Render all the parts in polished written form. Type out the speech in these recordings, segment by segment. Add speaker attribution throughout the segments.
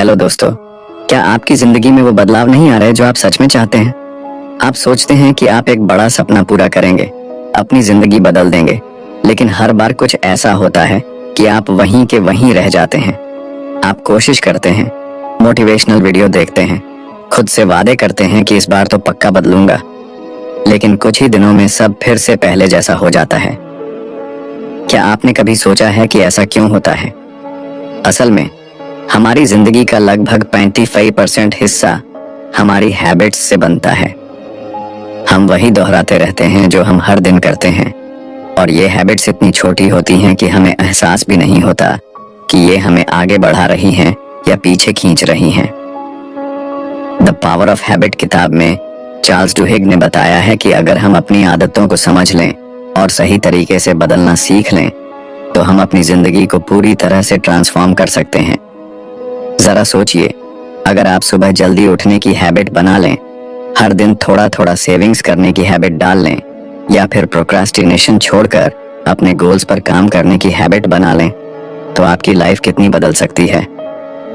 Speaker 1: Hello दोस्तों, क्या आपकी जिंदगी में वो बदलाव नहीं आ रहे जो आप सच में चाहते हैं? आप सोचते हैं कि आप एक बड़ा सपना पूरा करेंगे, अपनी जिंदगी बदल देंगे, लेकिन हर बार कुछ ऐसा होता है कि आप वहीं के वहीं रह जाते हैं। आप कोशिश करते हैं, मोटिवेशनल वीडियो देखते हैं, खुद से वादे करते हैं कि इस बार तो पक्का बदलूंगा, लेकिन कुछ ही दिनों में सब फिर से पहले जैसा हो जाता है। क्या आपने कभी सोचा है कि ऐसा क्यों होता है? असल में हमारी जिंदगी का लगभग 95% हिस्सा हमारी हैबिट्स से बनता है। हम वही दोहराते रहते हैं जो हम हर दिन करते हैं, और ये हैबिट्स इतनी छोटी होती हैं कि हमें एहसास भी नहीं होता कि ये हमें आगे बढ़ा रही हैं या पीछे खींच रही हैं। द पावर ऑफ हैबिट किताब में चार्ल्स डुहिग ने बताया है कि अगर हम अपनी आदतों को समझ लें और सही तरीके से बदलना सीख लें तो हम अपनी जिंदगी को पूरी तरह से ट्रांसफॉर्म कर सकते हैं। जरा सोचिए, अगर आप सुबह जल्दी उठने की हैबिट बना लें, हर दिन थोड़ा थोड़ा सेविंग्स करने की हैबिट डाल लें, या फिर प्रोक्रास्टिनेशन छोड़कर अपने गोल्स पर काम करने की हैबिट बना लें, तो आपकी लाइफ कितनी बदल सकती है।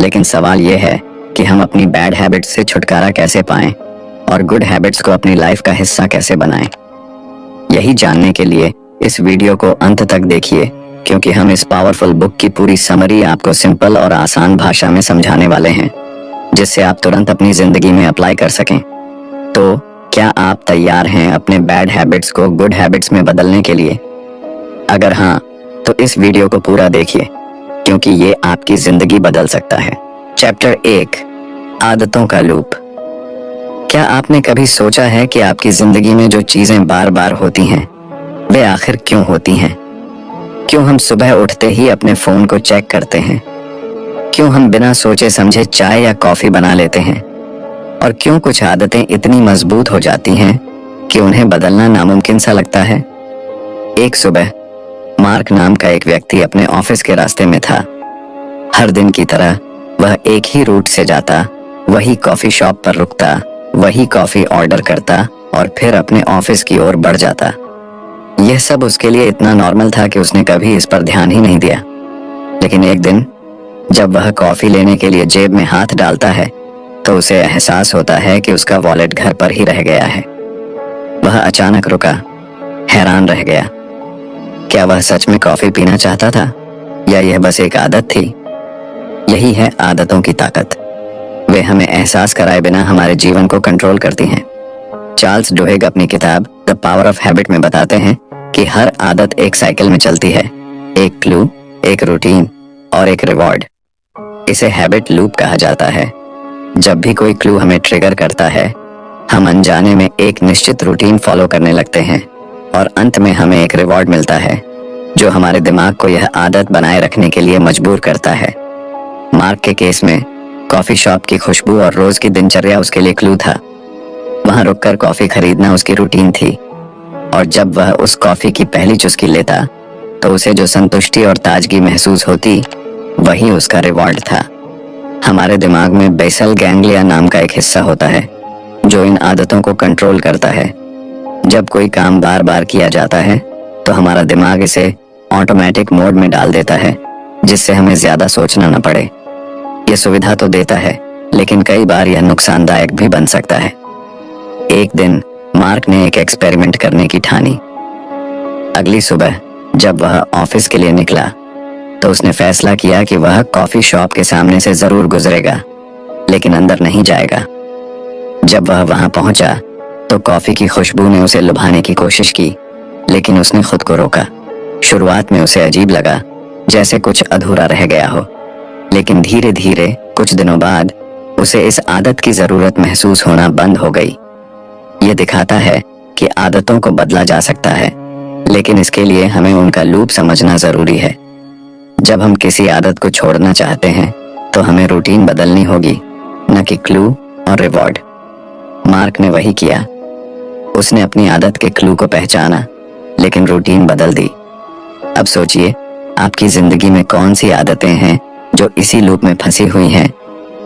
Speaker 1: लेकिन सवाल यह है कि हम अपनी बैड हैबिट्स से छुटकारा कैसे पाएं और गुड हैबिट्स को अपनी लाइफ का हिस्सा कैसे बनाएं। यही जानने के लिए इस वीडियो को अंत तक देखिए, क्योंकि हम इस पावरफुल बुक की पूरी समरी आपको सिंपल और आसान भाषा में समझाने वाले हैं, जिससे आप तुरंत अपनी जिंदगी में अप्लाई कर सकें। तो क्या आप तैयार हैं अपने बैड हैबिट्स को गुड हैबिट्स में बदलने के लिए? अगर हाँ, तो इस वीडियो को पूरा देखिए, क्योंकि ये आपकी जिंदगी बदल सकता है। चैप्टर 1, आदतों का लूप। क्या आपने कभी सोचा है कि आपकी जिंदगी में जो चीजें बार बार होती हैं, वे आखिर क्यों होती हैं? क्यों हम सुबह उठते ही अपने फोन को चेक करते हैं? क्यों हम बिना सोचे समझे चाय या कॉफी बना लेते हैं? और क्यों कुछ आदतें इतनी मजबूत हो जाती हैं कि उन्हें बदलना नामुमकिन सा लगता है? एक सुबह मार्क नाम का एक व्यक्ति अपने ऑफिस के रास्ते में था। हर दिन की तरह वह एक ही रूट से जाता, वही कॉफी शॉप पर रुकता, वही कॉफी ऑर्डर करता और फिर अपने ऑफिस की ओर बढ़ जाता। यह सब उसके लिए इतना नॉर्मल था कि उसने कभी इस पर ध्यान ही नहीं दिया। लेकिन एक दिन जब वह कॉफी लेने के लिए जेब में हाथ डालता है तो उसे एहसास होता है कि उसका वॉलेट घर पर ही रह गया है। वह अचानक रुका, हैरान रह गया। क्या वह सच में कॉफी पीना चाहता था या यह बस एक आदत थी? यही है आदतों की ताकत। वे हमें एहसास कराए बिना हमारे जीवन को कंट्रोल करती हैं। चार्ल्स डुहिग अपनी किताब द पावर ऑफ हैबिट में बताते हैं कि हर आदत एक साइकिल में चलती है, एक क्लू, एक रूटीन और एक रिवॉर्ड। इसे हैबिट लूप कहा जाता है। जब भी कोई क्लू हमें ट्रिगर करता है, हम अनजाने में एक निश्चित रूटीन फॉलो करने लगते हैं और अंत में हमें एक रिवॉर्ड मिलता है जो हमारे दिमाग को यह आदत बनाए रखने के लिए मजबूर करता है। मार्क के केस में कॉफी शॉप की खुशबू और रोज की दिनचर्या उसके लिए क्लू था। वहां रुककर कॉफी खरीदना उसकी रूटीन थी, और जब वह उस कॉफी की पहली चुस्की लेता तो उसे जो संतुष्टि और ताजगी महसूस होती, वही उसका रिवॉर्ड था। हमारे दिमाग में बेसल गैंग्लिया नाम का एक हिस्सा होता है जो इन आदतों को कंट्रोल करता है। जब कोई काम बार बार किया जाता है तो हमारा दिमाग इसे ऑटोमेटिक मोड में डाल देता है, जिससे हमें ज्यादा सोचना न पड़े। यह सुविधा तो देता है, लेकिन कई बार यह नुकसानदायक भी बन सकता है। एक दिन मार्क ने एक एक्सपेरिमेंट करने की ठानी। अगली सुबह जब वह ऑफिस के लिए निकला तो उसने फैसला किया कि वह कॉफी शॉप के सामने से जरूर गुजरेगा, लेकिन अंदर नहीं जाएगा। जब वह वहां पहुंचा तो कॉफी की खुशबू ने उसे लुभाने की कोशिश की, लेकिन उसने खुद को रोका। शुरुआत में उसे अजीब लगा, जैसे कुछ अधूरा रह गया हो, लेकिन धीरे धीरे कुछ दिनों बाद उसे इस आदत की जरूरत महसूस होना बंद हो गई। यह दिखाता है कि आदतों को बदला जा सकता है, लेकिन इसके लिए हमें उनका लूप समझना जरूरी है। जब हम किसी आदत को छोड़ना चाहते हैं तो हमें रूटीन बदलनी होगी, न कि क्लू और रिवॉर्ड। मार्क ने वही किया। उसने अपनी आदत के क्लू को पहचाना, लेकिन रूटीन बदल दी। अब सोचिए, आपकी जिंदगी में कौन सी आदतें हैं जो इसी लूप में फंसी हुई हैं?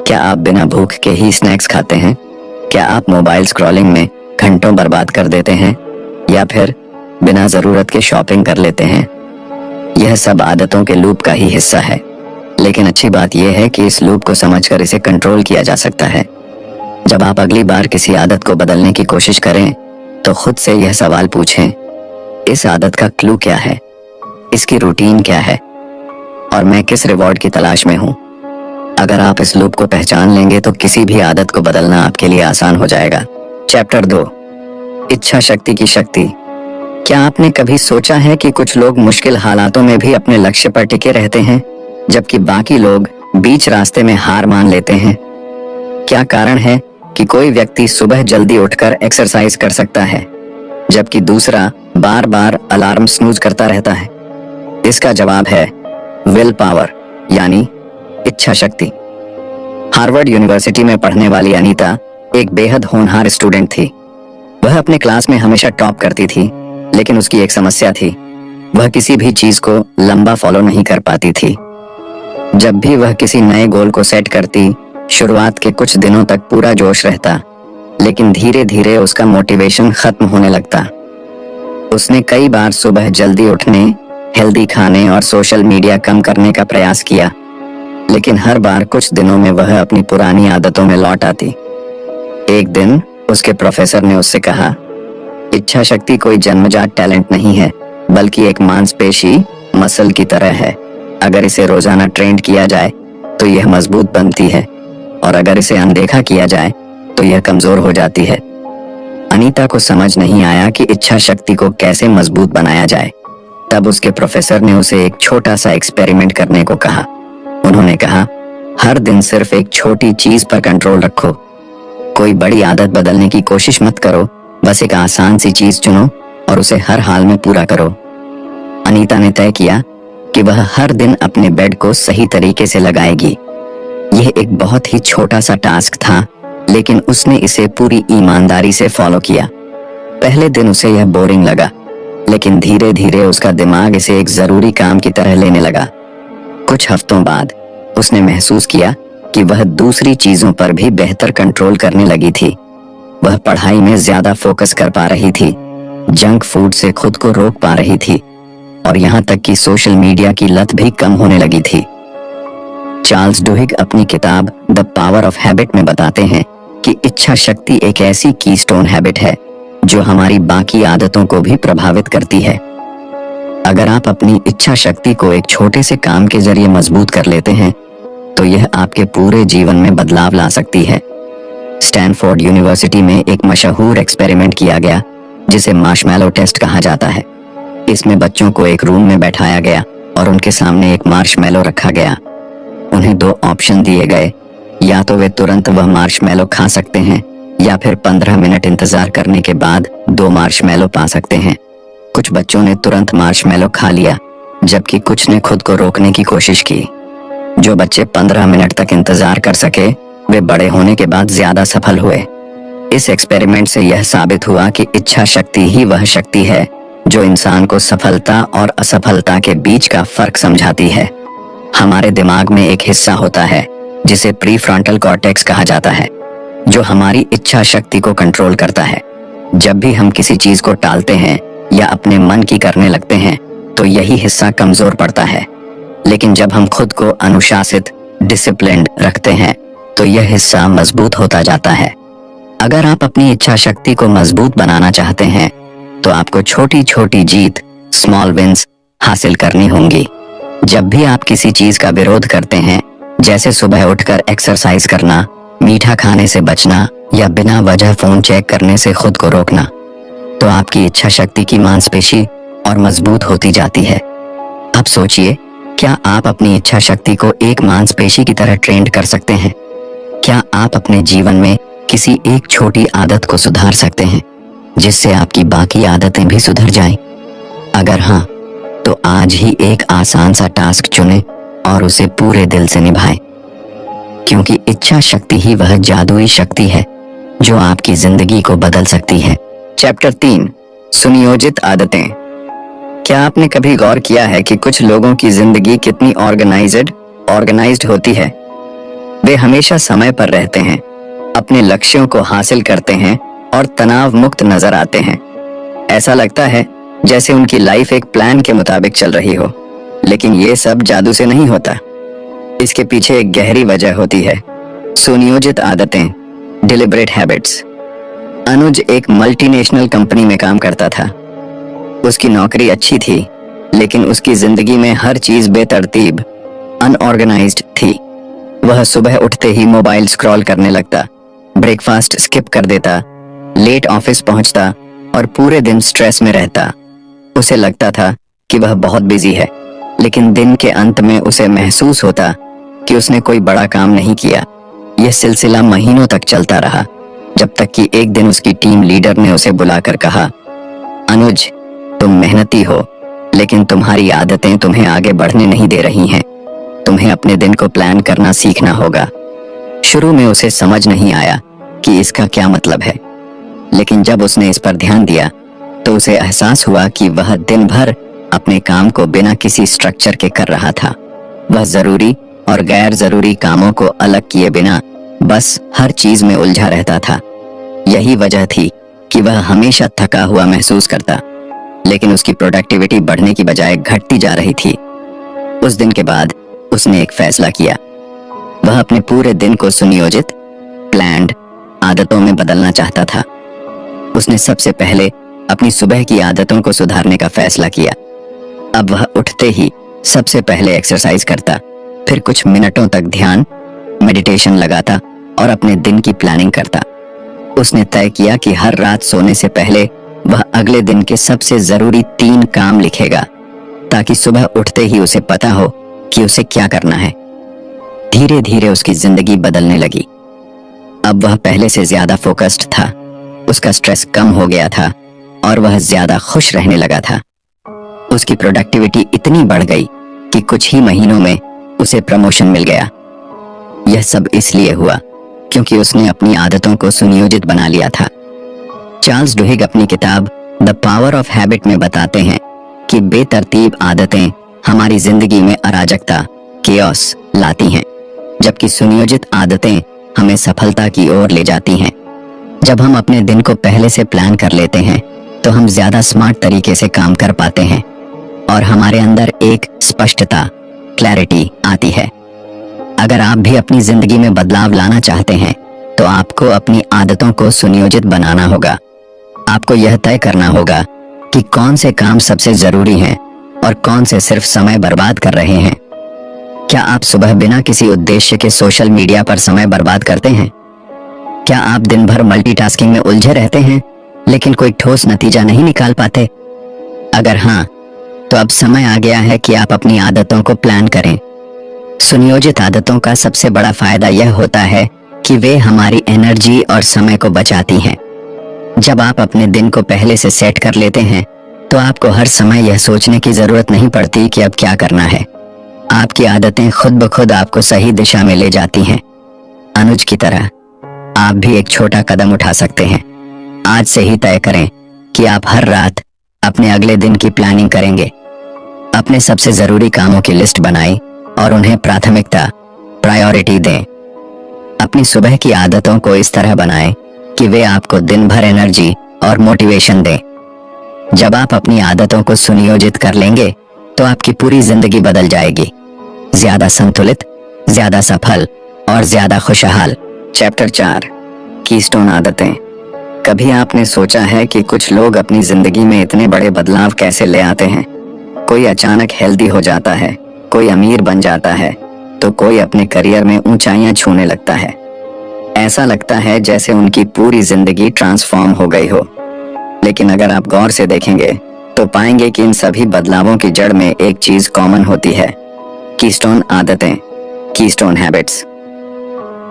Speaker 1: क्या आप बिना भूख के ही स्नैक्स खाते हैं? क्या आप मोबाइल स्क्रॉलिंग में घंटों बर्बाद कर देते हैं, या फिर बिना जरूरत के शॉपिंग कर लेते हैं? यह सब आदतों के लूप का ही हिस्सा है, लेकिन अच्छी बात यह है कि इस लूप को समझकर इसे कंट्रोल किया जा सकता है। जब आप अगली बार किसी आदत को बदलने की कोशिश करें तो खुद से यह सवाल पूछें, इस आदत का क्लू क्या है, इसकी रूटीन क्या है और मैं किस रिवॉर्ड की तलाश में हूं। अगर आप इस लूप को पहचान लेंगे तो किसी भी आदत को बदलना आपके लिए आसान हो जाएगा। चैप्टर 2, इच्छा शक्ति की शक्ति। क्या आपने कभी सोचा है कि कुछ लोग मुश्किल हालातों में भी अपने लक्ष्य पर टिके रहते हैं, जबकि बाकी लोग बीच रास्ते में हार मान लेते हैं? क्या कारण है कि कोई व्यक्ति सुबह जल्दी उठकर एक्सरसाइज कर सकता है, जबकि दूसरा बार बार अलार्म स्नूज करता रहता है? इसका जवाब है विल पावर, यानी इच्छा शक्ति। हार्वर्ड यूनिवर्सिटी में पढ़ने वाली अनीता एक बेहद होनहार स्टूडेंट थी। वह अपने क्लास में हमेशा टॉप करती थी, लेकिन उसकी एक समस्या थी, वह किसी भी चीज को लंबा फॉलो नहीं कर पाती थी। जब भी वह किसी नए गोल को सेट करती, शुरुआत के कुछ दिनों तक पूरा जोश रहता, लेकिन धीरे धीरे उसका मोटिवेशन खत्म होने लगता। उसने कई बार सुबह जल्दी उठने, हेल्दी खाने और सोशल मीडिया कम करने का प्रयास किया, लेकिन हर बार कुछ दिनों में वह अपनी पुरानी आदतों में लौट आती। एक दिन उसके प्रोफेसर ने उससे कहा, इच्छा शक्ति कोई जन्मजात टैलेंट नहीं है, बल्कि एक मांसपेशी मसल की तरह है। अगर इसे रोजाना ट्रेन किया जाए तो यह मजबूत बनती है, और अगर इसे अनदेखा किया जाए तो यह कमजोर हो जाती है। अनीता को समझ नहीं आया कि इच्छा शक्ति को कैसे मजबूत बनाया जाए। तब उसके प्रोफेसर ने उसे एक छोटा सा एक्सपेरिमेंट करने को कहा। उन्होंने कहा, हर दिन सिर्फ एक छोटी चीज पर कंट्रोल रखो। कोई बड़ी आदत बदलने की कोशिश मत करो, बस एक आसान सी चीज चुनो और उसे हर हाल में पूरा करो। अनीता ने तय किया कि वह हर दिन अपने बेड को सही तरीके से लगाएगी। यह एक बहुत ही छोटा सा टास्क था, लेकिन उसने इसे पूरी ईमानदारी से फॉलो किया। पहले दिन उसे यह बोरिंग लगा, लेकिन धीरे धीरे उसका दिमाग इसे एक जरूरी काम की तरह लेने लगा। कुछ हफ्तों बाद उसने महसूस किया कि वह दूसरी चीजों पर भी बेहतर कंट्रोल करने लगी थी। वह पढ़ाई में ज्यादा फोकस कर पा रही थी, जंक फूड से खुद को रोक पा रही थी, और यहाँ तक कि सोशल मीडिया की लत भी कम होने लगी थी। चार्ल्स डुहिग अपनी किताब द पावर ऑफ हैबिट में बताते हैं कि इच्छा शक्ति एक ऐसी कीस्टोन हैबिट है जो हमारी बाकी आदतों को भी प्रभावित करती है। अगर आप अपनी इच्छा शक्ति को एक छोटे से काम के जरिए मजबूत कर लेते हैं तो यह आपके पूरे जीवन में बदलाव ला सकती है। स्टैनफोर्ड यूनिवर्सिटी में एक मशहूर एक्सपेरिमेंट किया गया जिसे मार्शमैलो टेस्ट कहा जाता है। इसमें बच्चों को एक रूम में बैठाया गया और उनके सामने एक मार्शमैलो रखा गया। उन्हें 2 ऑप्शन दिए गए, या तो वे तुरंत वह मार्शमैलो खा सकते हैं या फिर 15 मिनट इंतजार करने के बाद 2 मार्शमैलो पा सकते हैं। कुछ बच्चों ने तुरंत मार्शमैलो खा लिया, जबकि कुछ ने खुद को रोकने की कोशिश की। जो बच्चे 15 मिनट तक इंतजार कर सके वे बड़े होने के बाद ज्यादा सफल हुए। इस एक्सपेरिमेंट से यह साबित हुआ कि इच्छा शक्ति ही वह शक्ति है जो इंसान को सफलता और असफलता के बीच का फर्क समझाती है। हमारे दिमाग में एक हिस्सा होता है जिसे प्रीफ्रंटल कॉर्टेक्स कहा जाता है, जो हमारी इच्छा शक्ति को कंट्रोल करता है। जब भी हम किसी चीज को टालते हैं या अपने मन की करने लगते हैं तो यही हिस्सा कमजोर पड़ता है, लेकिन जब हम खुद को अनुशासित, डिसिप्लिन्ड रखते हैं तो यह हिस्सा मजबूत होता जाता है। अगर आप अपनी इच्छा शक्ति को मजबूत बनाना चाहते हैं तो आपको छोटी छोटी जीत, स्मॉल विंस हासिल करनी होंगी। जब भी आप किसी चीज का विरोध करते हैं, जैसे सुबह उठकर एक्सरसाइज करना, मीठा खाने से बचना या बिना वजह फोन चेक करने से खुद को रोकना, तो आपकी इच्छा शक्ति की मांसपेशी और मजबूत होती जाती है। अब सोचिए, क्या आप अपनी इच्छा शक्ति को एक मांसपेशी की तरह ट्रेंड कर सकते हैं? क्या आप अपने जीवन में किसी एक छोटी आदत को सुधार सकते हैं जिससे आपकी बाकी आदतें भी सुधर जाएं? अगर हाँ, तो आज ही एक आसान सा टास्क चुनें और उसे पूरे दिल से निभाएं, क्योंकि इच्छा शक्ति ही वह जादुई शक्ति है जो आपकी जिंदगी को बदल सकती है। चैप्टर 3, सुनियोजित आदतें। क्या आपने कभी गौर किया है कि कुछ लोगों की जिंदगी कितनी ऑर्गेनाइज्ड होती है? वे हमेशा समय पर रहते हैं, अपने लक्ष्यों को हासिल करते हैं और तनाव मुक्त नजर आते हैं। ऐसा लगता है जैसे उनकी लाइफ एक प्लान के मुताबिक चल रही हो, लेकिन ये सब जादू से नहीं होता। इसके पीछे एक गहरी वजह होती है, सुनियोजित आदतें, डिलिबरेट हैबिट्स। अनुज एक मल्टीनेशनल कंपनी में काम करता था। उसकी नौकरी अच्छी थी, लेकिन उसकी जिंदगी में हर चीज बेतरतीब, अनऑर्गेनाइज्ड थी। वह सुबह उठते ही मोबाइल स्क्रॉल करने लगता, ब्रेकफास्ट स्किप कर देता, लेट ऑफिस पहुंचता और पूरे दिन स्ट्रेस में रहता। उसे लगता था कि वह बहुत बिजी है, लेकिन दिन के अंत में उसे महसूस होता कि उसने कोई बड़ा काम नहीं किया। यह सिलसिला महीनों तक चलता रहा, जब तक कि एक दिन उसकी टीम लीडर ने उसे बुलाकर कहा, अनुज, तुम मेहनती हो, लेकिन तुम्हारी आदतें तुम्हें आगे बढ़ने नहीं दे रही हैं। तुम्हें अपने दिन को प्लान करना सीखना होगा। शुरू में उसे समझ नहीं आया कि इसका क्या मतलब है, लेकिन जब उसने इस पर ध्यान दिया तो उसे एहसास हुआ कि वह दिन भर अपने काम को बिना किसी स्ट्रक्चर के कर रहा था। वह जरूरी और गैर जरूरी कामों को अलग किए बिना बस हर चीज में उलझा रहता था। यही वजह थी कि वह हमेशा थका हुआ महसूस करता, लेकिन उसकी प्रोडक्टिविटी बढ़ने की बजाय घटती जा रही थी। उस दिन के बाद उसने एक फैसला किया। वह अपने पूरे दिन को सुनियोजित, प्लान्ड आदतों में बदलना चाहता था। उसने सबसे पहले अपनी सुबह की आदतों को सुधारने का फैसला किया। अब वह उठते ही सबसे पहले एक्सरसाइज करता, फिर कुछ मिनटों तक ध्यान, मेडिटेशन लगाता और अपने दिन की प्लानिंग करता। उसने तय किया कि हर रात सोने से पहले वह अगले दिन के सबसे जरूरी 3 काम लिखेगा, ताकि सुबह उठते ही उसे पता हो कि उसे क्या करना है। धीरे धीरे उसकी जिंदगी बदलने लगी। अब वह पहले से ज्यादा फोकस्ड था, उसका स्ट्रेस कम हो गया था और वह ज्यादा खुश रहने लगा था। उसकी प्रोडक्टिविटी इतनी बढ़ गई कि कुछ ही महीनों में उसे प्रमोशन मिल गया। यह सब इसलिए हुआ क्योंकि उसने अपनी आदतों को सुनियोजित बना लिया था। चार्ल्स डुहिग अपनी किताब द पावर ऑफ हैबिट में बताते हैं कि बेतरतीब आदतें हमारी जिंदगी में अराजकता, केओस लाती हैं, जबकि सुनियोजित आदतें हमें सफलता की ओर ले जाती हैं। जब हम अपने दिन को पहले से प्लान कर लेते हैं तो हम ज्यादा स्मार्ट तरीके से काम कर पाते हैं और हमारे अंदर एक स्पष्टता, क्लैरिटी आती है। अगर आप भी अपनी जिंदगी में बदलाव लाना चाहते हैं तो आपको अपनी आदतों को सुनियोजित बनाना होगा। आपको यह तय करना होगा कि कौन से काम सबसे जरूरी हैं और कौन से सिर्फ समय बर्बाद कर रहे हैं। क्या आप सुबह बिना किसी उद्देश्य के सोशल मीडिया पर समय बर्बाद करते हैं? क्या आप दिन भर मल्टीटास्किंग में उलझे रहते हैं लेकिन कोई ठोस नतीजा नहीं निकाल पाते? अगर हाँ, तो अब समय आ गया है कि आप अपनी आदतों को प्लान करें। सुनियोजित आदतों का सबसे बड़ा फायदा यह होता है कि वे हमारी एनर्जी और समय को बचाती हैं। जब आप अपने दिन को पहले से सेट कर लेते हैं तो आपको हर समय यह सोचने की जरूरत नहीं पड़ती कि अब क्या करना है। आपकी आदतें खुद ब खुद आपको सही दिशा में ले जाती हैं। अनुज की तरह आप भी एक छोटा कदम उठा सकते हैं। आज से ही तय करें कि आप हर रात अपने अगले दिन की प्लानिंग करेंगे। अपने सबसे जरूरी कामों की लिस्ट बनाएं और उन्हें प्राथमिकता, प्रायोरिटी दें। अपनी सुबह की आदतों को इस तरह बनाएं कि वे आपको दिन भर एनर्जी और मोटिवेशन दें। जब आप अपनी आदतों को सुनियोजित कर लेंगे तो आपकी पूरी जिंदगी बदल जाएगी, ज्यादा संतुलित, ज्यादा सफल और ज्यादा खुशहाल। चैप्टर 4, कीस्टोन आदतें। कभी आपने सोचा है कि कुछ लोग अपनी जिंदगी में इतने बड़े बदलाव कैसे ले आते हैं? कोई अचानक हेल्दी हो जाता है, कोई अमीर बन जाता है, तो कोई अपने करियर में ऊंचाइयां छूने लगता है। ऐसा लगता है जैसे उनकी पूरी जिंदगी ट्रांसफॉर्म हो गई हो। लेकिन अगर आप गौर से देखेंगे तो पाएंगे कि इन सभी बदलावों की जड़ में एक चीज कॉमन होती है, कीस्टोन आदतें, कीस्टोन हैबिट्स।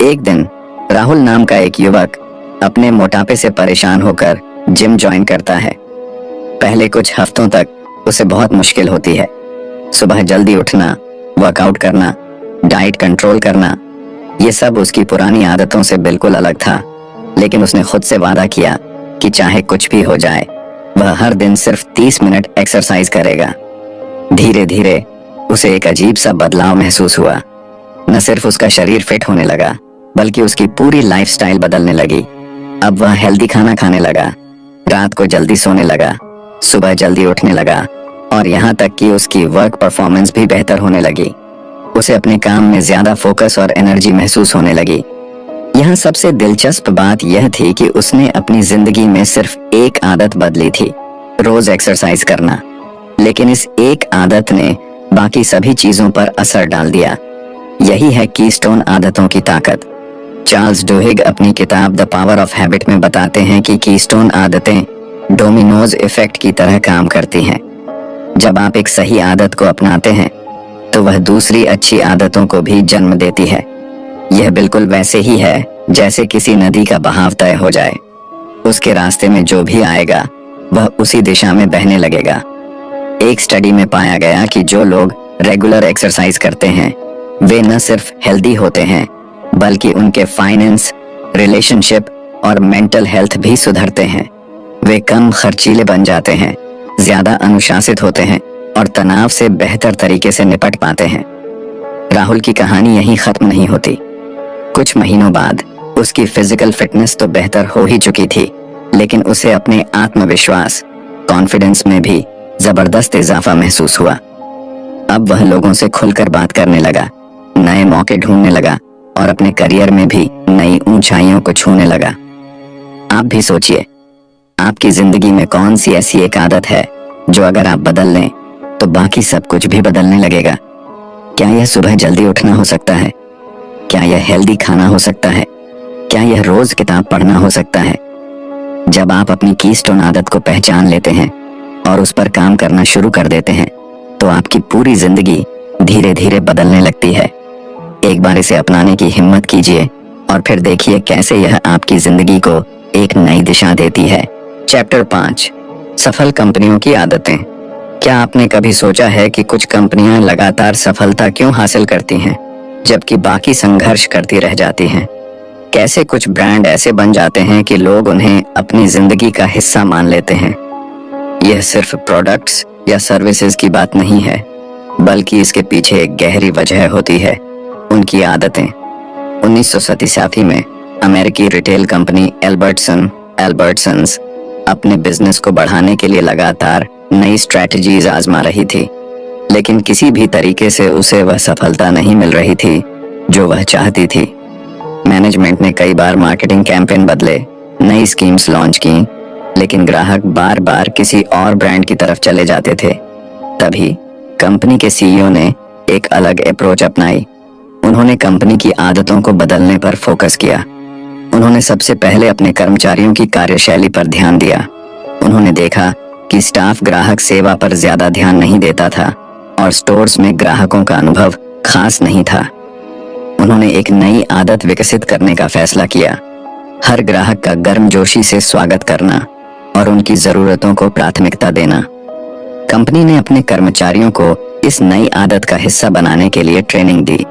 Speaker 1: एक दिन राहुल नाम का एक युवक अपने मोटापे से परेशान होकर जिम ज्वाइन करता है। पहले कुछ हफ्तों तक उसे बहुत मुश्किल होती है। सुबह जल्दी उठना, वर्कआउट करना, डाइट कंट्रोल करना, ये सब उसकी पुरानी आदतों से बिल्कुल अलग था। लेकिन उसने खुद से वादा किया कि चाहे कुछ भी हो जाए वह हर दिन सिर्फ 30 मिनट एक्सरसाइज करेगा। धीरे धीरे उसे एक अजीब सा बदलाव महसूस हुआ। न सिर्फ उसका शरीर फिट होने लगा बल्कि उसकी पूरी लाइफस्टाइल बदलने लगी। अब वह हेल्दी खाना खाने लगा, रात को जल्दी सोने लगा, सुबह जल्दी उठने लगा और यहाँ तक कि उसकी वर्क परफॉर्मेंस भी बेहतर होने लगी। उसे अपने काम में ज्यादा फोकस और एनर्जी महसूस होने लगी। यहाँ सबसे दिलचस्प बात यह थी कि उसने अपनी जिंदगी में सिर्फ एक आदत बदली थी, रोज एक्सरसाइज करना। लेकिन इस एक आदत ने बाकी सभी चीजों पर असर डाल दिया। यही है कीस्टोन आदतों की ताकत। चार्ल्स डुहिग अपनी किताब द पावर ऑफ हैबिट में बताते हैं कि कीस्टोन आदतें डोमिनोज इफेक्ट की तरह काम करती हैं। जब आप एक सही आदत को अपनाते हैं तो वह दूसरी अच्छी आदतों को भी जन्म देती है। यह बिल्कुल वैसे ही है जैसे किसी नदी का बहाव तय हो जाए। उसके रास्ते में जो भी आएगा वह उसी दिशा में बहने लगेगा। एक स्टडी में पाया गया कि जो लोग रेगुलर एक्सरसाइज करते हैं वे न सिर्फ हेल्दी होते हैं बल्कि उनके फाइनेंस, रिलेशनशिप और मेंटल हेल्थ भी सुधरते हैं। वे कम खर्चीले बन जाते हैं, ज्यादा अनुशासित होते हैं और तनाव से बेहतर तरीके से निपट पाते हैं। राहुल की कहानी यहीं खत्म नहीं होती। कुछ महीनों बाद उसकी फिजिकल फिटनेस तो बेहतर हो ही चुकी थी, लेकिन उसे अपने आत्मविश्वास, कॉन्फिडेंस में भी जबरदस्त इजाफा महसूस हुआ। अब वह लोगों से खुलकर बात करने लगा, नए मौके ढूंढने लगा और अपने करियर में भी नई ऊंचाइयों को छूने लगा। आप भी सोचिए, आपकी जिंदगी में कौन सी ऐसी एक आदत है जो अगर आप बदल लें तो बाकी सब कुछ भी बदलने लगेगा। क्या यह सुबह जल्दी उठना हो सकता है? क्या यह हेल्दी खाना हो सकता है? क्या यह रोज किताब पढ़ना हो सकता है? जब आप अपनी कीस्टोन आदत को पहचान लेते हैं और उस पर काम करना शुरू कर देते हैं तो आपकी पूरी जिंदगी धीरे धीरे बदलने लगती है। एक बार इसे अपनाने की हिम्मत कीजिए और फिर देखिए कैसे यह आपकी जिंदगी को एक नई दिशा देती है। चैप्टर 5, सफल कंपनियों की आदतें। क्या आपने कभी सोचा है कि कुछ कंपनियां लगातार सफलता क्यों हासिल करती हैं जबकि बाकी संघर्ष करती रह जाती हैं? कैसे कुछ ब्रांड ऐसे बन जाते हैं कि लोग उन्हें अपनी जिंदगी का हिस्सा मान लेते हैं? यह सिर्फ प्रोडक्ट्स या सर्विसेज की बात नहीं है, बल्कि इसके पीछे एक गहरी वजह होती है, उनकी आदतें। 1987 में अमेरिकी रिटेल कंपनी एल्बर्टसन्स अपने बिजनेस को बढ़ाने के लिए लगातार नई स्ट्रैटेजीज आजमा रही थी, लेकिन किसी भी तरीके से उसे वह सफलता नहीं मिल रही थी जो वह चाहती थी। मैनेजमेंट ने कई बार मार्केटिंग कैंपेन बदले, नई स्कीम्स लॉन्च की, लेकिन ग्राहक बार बार किसी और ब्रांड की तरफ चले जाते थे। तभी कंपनी के सीईओ ने एक अलग अप्रोच अपनाई। उन्होंने कंपनी की आदतों को बदलने पर फोकस किया। उन्होंने सबसे पहले अपने कर्मचारियों की कार्यशैली पर ध्यान दिया। उन्होंने देखा कि स्टाफ ग्राहक सेवा पर ज्यादा ध्यान नहीं देता था और स्टोर्स में ग्राहकों का अनुभव खास नहीं था। उन्होंने एक नई आदत विकसित करने का फैसला किया, हर ग्राहक का गर्मजोशी से स्वागत करना और उनकी जरूरतों को प्राथमिकता देना। कंपनी ने अपने कर्मचारियों को इस नई आदत का हिस्सा बनाने के लिए ट्रेनिंग दी।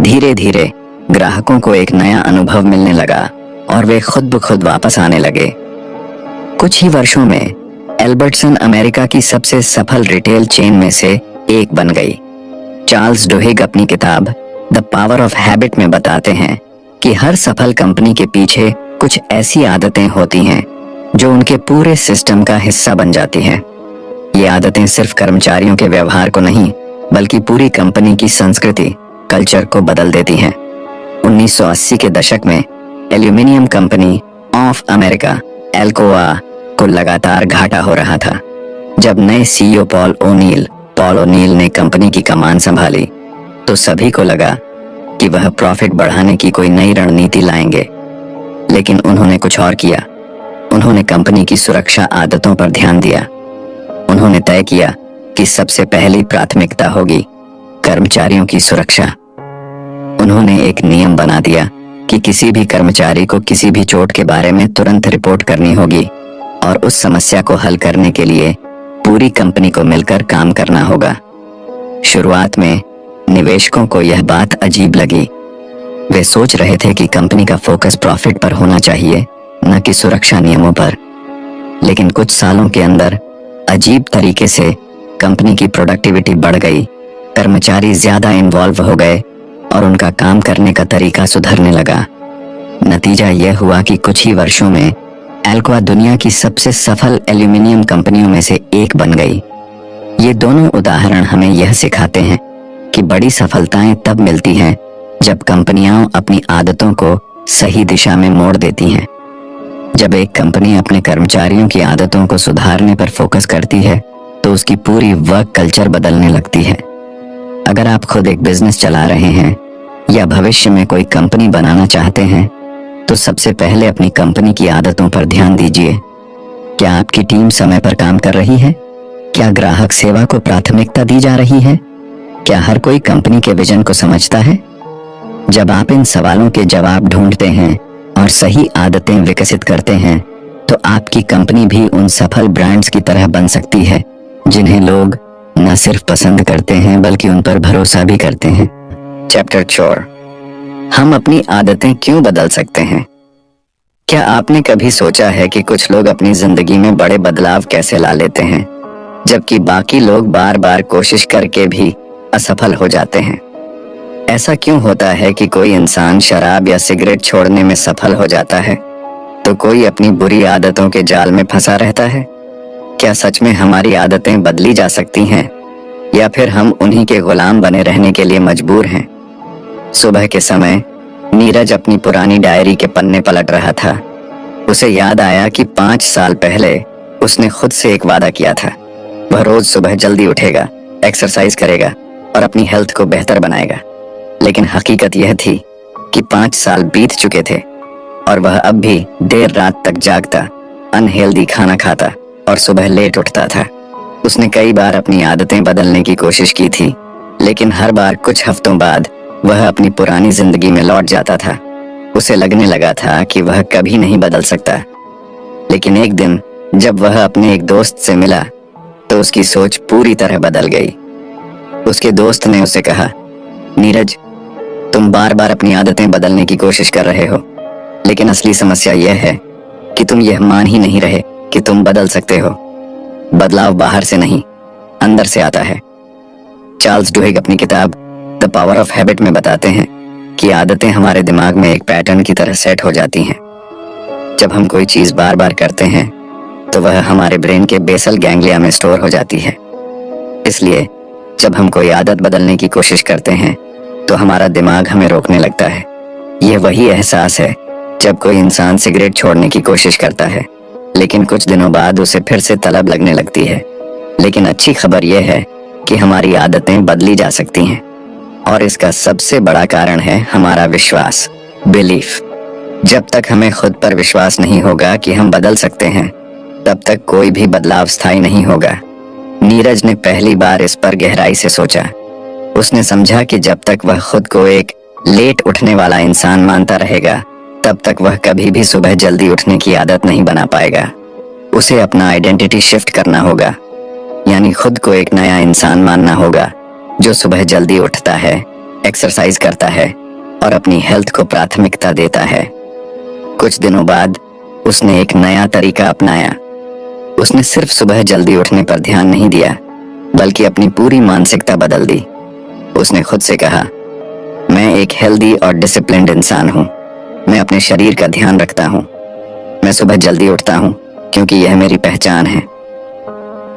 Speaker 1: धीरे धीरे ग्राहकों को एक नया अनुभव मिलने लगा और वे खुद ब खुद वापस आने लगे। कुछ ही वर्षों में एल्बर्टसन अमेरिका की सबसे सफल रिटेल चेन में से एक बन गई। चार्ल्स डुहिग अपनी किताब द पावर ऑफ हैबिट में बताते हैं कि हर सफल कंपनी के पीछे कुछ ऐसी आदतें होती हैं जो उनके पूरे सिस्टम का हिस्सा बन जाती हैं। ये आदतें सिर्फ कर्मचारियों के व्यवहार को नहीं बल्कि पूरी कंपनी की संस्कृति, कल्चर को बदल देती हैं। 1980 के दशक में aluminium company of America Alcoa को लगातार घाटा हो रहा था। जब नए सीईओ पॉल ओनील ने कंपनी की कमान संभाली तो सभी को लगा कि वह प्रॉफिट बढ़ाने की कोई नई रणनीति लाएंगे, लेकिन उन्होंने कुछ और किया। उन्होंने कंपनी की सुरक्षा आदतों पर ध्यान दिया। उन्होंने तय किया कि सबसे पहली प्राथमिकता होगी कर्मचारियों की सुरक्षा। उन्होंने एक नियम बना दिया कि किसी भी कर्मचारी को किसी भी चोट के बारे में तुरंत रिपोर्ट करनी होगी और उस समस्या को हल करने के लिए पूरी कंपनी को मिलकर काम करना होगा। शुरुआत में निवेशकों को यह बात अजीब लगी। वे सोच रहे थे कि कंपनी का फोकस प्रॉफिट पर होना चाहिए, न कि सुरक्षा नियमों पर। लेकिन कुछ सालों के अंदर अजीब तरीके से कंपनी की प्रोडक्टिविटी बढ़ गई, कर्मचारी ज्यादा इन्वॉल्व हो गए और उनका काम करने का तरीका सुधरने लगा। नतीजा यह हुआ कि कुछ ही वर्षों में एल्कोआ दुनिया की सबसे सफल एल्यूमिनियम कंपनियों में से एक बन गई। ये दोनों उदाहरण हमें यह सिखाते हैं कि बड़ी सफलताएं तब मिलती हैं जब कंपनियां अपनी आदतों को सही दिशा में मोड़ देती हैं। जब एक कंपनी अपने कर्मचारियों की आदतों को सुधारने पर फोकस करती है तो उसकी पूरी वर्क कल्चर बदलने लगती है। अगर आप खुद एक बिजनेस चला रहे हैं या भविष्य में कोई कंपनी बनाना चाहते हैं तो सबसे पहले अपनी कंपनी की आदतों पर ध्यान दीजिए। क्या आपकी टीम समय पर काम कर रही है? क्या ग्राहक सेवा को प्राथमिकता दी जा रही है? क्या हर कोई कंपनी के विजन को समझता है? जब आप इन सवालों के जवाब ढूंढते हैं और सही आदतें विकसित करते हैं तो आपकी कंपनी भी उन सफल ब्रांड्स की तरह बन सकती है जिन्हें लोग न सिर्फ पसंद करते हैं बल्कि उन पर भरोसा भी करते हैं। चैप्टर 4, हम अपनी आदतें क्यों बदल सकते हैं? क्या आपने कभी सोचा है कि कुछ लोग अपनी जिंदगी में बड़े बदलाव कैसे ला लेते हैं जबकि बाकी लोग बार बार कोशिश करके भी असफल हो जाते हैं? ऐसा क्यों होता है कि कोई इंसान शराब या सिगरेट छोड़ने में सफल हो जाता है तो कोई अपनी बुरी आदतों के जाल में फंसा रहता है? क्या सच में हमारी आदतें बदली जा सकती हैं या फिर हम उन्हीं के गुलाम बने रहने के लिए मजबूर हैं? सुबह के समय नीरज अपनी पुरानी डायरी के पन्ने पलट रहा था। उसे याद आया कि 5 साल पहले उसने खुद से एक वादा किया था। वह रोज सुबह जल्दी उठेगा, एक्सरसाइज करेगा और अपनी हेल्थ को बेहतर बनाएगा। लेकिन हकीकत यह थी कि 5 साल बीत चुके थे और वह अब भी देर रात तक जागता, अनहेल्दी खाना खाता और सुबह लेट उठता था। उसने कई बार अपनी आदतें बदलने की कोशिश की थी, लेकिन हर बार कुछ हफ्तों बाद वह अपनी पुरानी जिंदगी में लौट जाता था। उसे लगने लगा था कि वह कभी नहीं बदल सकता। लेकिन एक दिन जब वह अपने एक दोस्त से मिला तो उसकी सोच पूरी तरह बदल गई। उसके दोस्त ने उसे कहा, नीरज, तुम बार बार अपनी आदतें बदलने की कोशिश कर रहे हो, लेकिन असली समस्या यह है कि तुम यह मान ही नहीं रहे कि तुम बदल सकते हो। बदलाव बाहर से नहीं, अंदर से आता है। चार्ल्स डुहिग अपनी किताब द पावर ऑफ हैबिट में बताते हैं कि आदतें हमारे दिमाग में एक पैटर्न की तरह सेट हो जाती हैं। जब हम कोई चीज बार बार करते हैं तो वह हमारे ब्रेन के बेसल गैंग्लिया में स्टोर हो जाती है। इसलिए जब हम कोई आदत बदलने की कोशिश करते हैं तो हमारा दिमाग हमें रोकने लगता है। यह वही एहसास है जब कोई इंसान सिगरेट छोड़ने की कोशिश करता है, लेकिन कुछ दिनों बाद उसे फिर से तलब लगने लगती है। लेकिन अच्छी खबर यह है कि हमारी आदतें बदली जा सकती हैं और इसका सबसे बड़ा कारण है हमारा विश्वास, बिलीफ। जब तक हमें खुद पर विश्वास नहीं होगा कि हम बदल सकते हैं, तब तक कोई भी बदलाव स्थायी नहीं होगा। नीरज ने पहली बार इस पर गहराई से सोचा। उसने समझा कि जब तक वह खुद को एक लेट उठने वाला इंसान मानता रहेगा, तब तक वह कभी भी सुबह जल्दी उठने की आदत नहीं बना पाएगा। उसे अपना आइडेंटिटी शिफ्ट करना होगा, यानी खुद को एक नया इंसान मानना होगा जो सुबह जल्दी उठता है, एक्सरसाइज करता है और अपनी हेल्थ को प्राथमिकता देता है। कुछ दिनों बाद उसने एक नया तरीका अपनाया। उसने सिर्फ सुबह जल्दी उठने पर ध्यान नहीं दिया, बल्कि अपनी पूरी मानसिकता बदल दी। उसने खुद से कहा, मैं एक हेल्दी और डिसिप्लिन्ड इंसान हूँ। मैं अपने शरीर का ध्यान रखता हूँ। मैं सुबह जल्दी उठता हूँ क्योंकि यह मेरी पहचान है।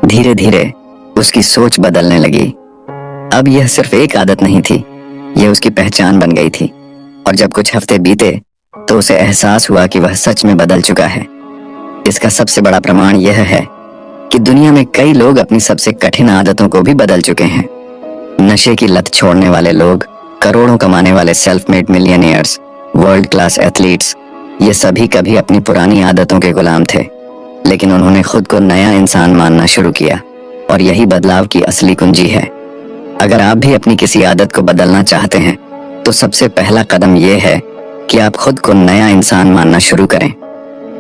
Speaker 1: धीरे धीरे उसकी सोच बदलने लगी। अब यह सिर्फ एक आदत नहीं थी, यह उसकी पहचान बन गई थी। और जब कुछ हफ्ते बीते तो उसे एहसास हुआ कि वह सच में बदल चुका है। इसका सबसे बड़ा प्रमाण यह है कि दुनिया में कई लोग अपनी सबसे कठिन आदतों को भी बदल चुके हैं। नशे की लत छोड़ने वाले लोग, करोड़ों कमाने वाले self made millionaires, world class athletes, ये सभी कभी अपनी पुरानी आदतों के गुलाम थे, लेकिन उन्होंने खुद को नया इंसान मानना शुरू किया। और यही बदलाव की असली कुंजी है। अगर आप भी अपनी किसी आदत को बदलना चाहते हैं तो सबसे पहला कदम यह है कि आप खुद को नया इंसान मानना शुरू करें।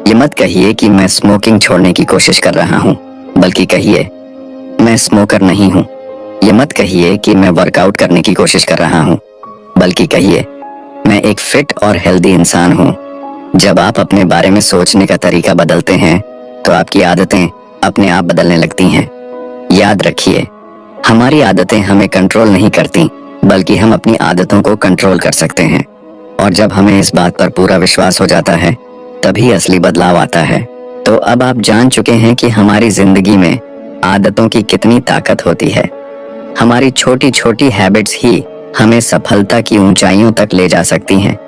Speaker 1: ये मत कहिए कि मैं स्मोकिंग छोड़ने की कोशिश कर रहा हूँ, बल्कि कहिए मैं स्मोकर नहीं हूँ। ये मत कहिए कि मैं वर्कआउट करने की कोशिश कर रहा हूँ, बल्कि कहिए मैं एक फिट और हेल्दी इंसान हूँ। जब आप अपने बारे में सोचने का तरीका बदलते हैं तो आपकी आदतें अपने आप बदलने लगती हैं। याद रखिए, हमारी आदतें हमें कंट्रोल नहीं करती, बल्कि हम अपनी आदतों को कंट्रोल कर सकते हैं। और जब हमें इस बात पर पूरा विश्वास हो जाता है, तभी असली बदलाव आता है। तो अब आप जान चुके हैं कि हमारी जिंदगी में आदतों की कितनी ताकत होती है। हमारी छोटी छोटी हैबिट्स ही हमें सफलता की ऊंचाइयों तक ले जा सकती हैं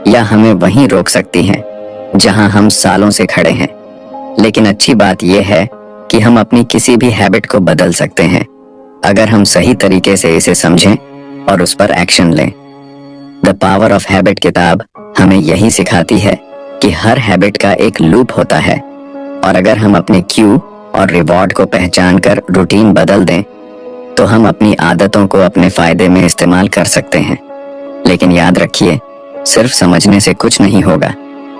Speaker 1: या हमें वहीं रोक सकती हैं जहां हम सालों से खड़े हैं। लेकिन अच्छी बात यह है कि हम अपनी किसी भी हैबिट को बदल सकते हैं अगर हम सही तरीके से इसे समझें और उस पर एक्शन लें। द पावर ऑफ हैबिट किताब हमें यही सिखाती है कि हर हैबिट का एक लूप होता है और अगर हम अपने क्यू और रिवॉर्ड को पहचान कर रूटीन बदल दें तो हम अपनी आदतों को अपने फायदे में इस्तेमाल कर सकते हैं। लेकिन याद रखिए, सिर्फ समझने से कुछ नहीं होगा।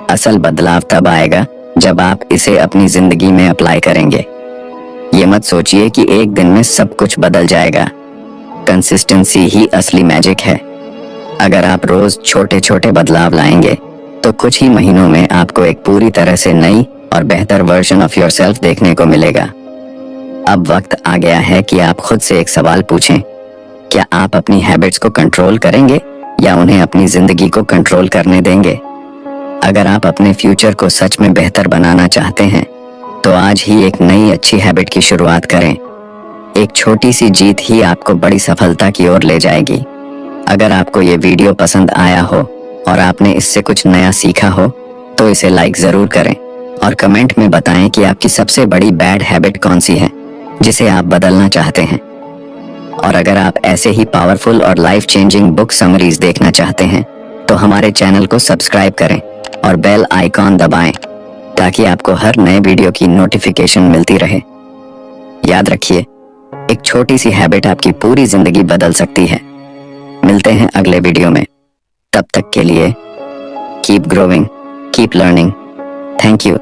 Speaker 1: असल बदलाव तब आएगा जब आप इसे अपनी जिंदगी में अप्लाई करेंगे। ये मत सोचिए कि एक दिन में सब कुछ बदल जाएगा। कंसिस्टेंसी ही असली मैजिक है। अगर आप रोज छोटे छोटे बदलाव लाएंगे तो कुछ ही महीनों में आपको एक पूरी तरह से नई और बेहतर वर्जन ऑफ योरसेल्फ देखने को मिलेगा। अब वक्त आ गया है कि आप खुद से एक सवाल पूछें, क्या आप अपनी हैबिट्स को कंट्रोल करेंगे या उन्हें अपनी जिंदगी को कंट्रोल करने देंगे? अगर आप अपने फ्यूचर को सच में बेहतर बनाना चाहते हैं तो आज ही एक नई अच्छी हैबिट की शुरुआत करें। एक छोटी सी जीत ही आपको बड़ी सफलता की ओर ले जाएगी। अगर आपको ये वीडियो पसंद आया हो और आपने इससे कुछ नया सीखा हो तो इसे लाइक जरूर करें और कमेंट में बताएं कि आपकी सबसे बड़ी बैड हैबिट कौन सी है जिसे आप बदलना चाहते हैं। और अगर आप ऐसे ही पावरफुल और लाइफ चेंजिंग बुक समरीज देखना चाहते हैं तो हमारे चैनल को सब्सक्राइब करें और बेल आइकॉन दबाएं ताकि आपको हर नए वीडियो की नोटिफिकेशन मिलती रहे। याद रखिए, एक छोटी सी हैबिट आपकी पूरी जिंदगी बदल सकती है। मिलते हैं अगले वीडियो में। तब तक के लिए keep growing, keep learning. Thank you.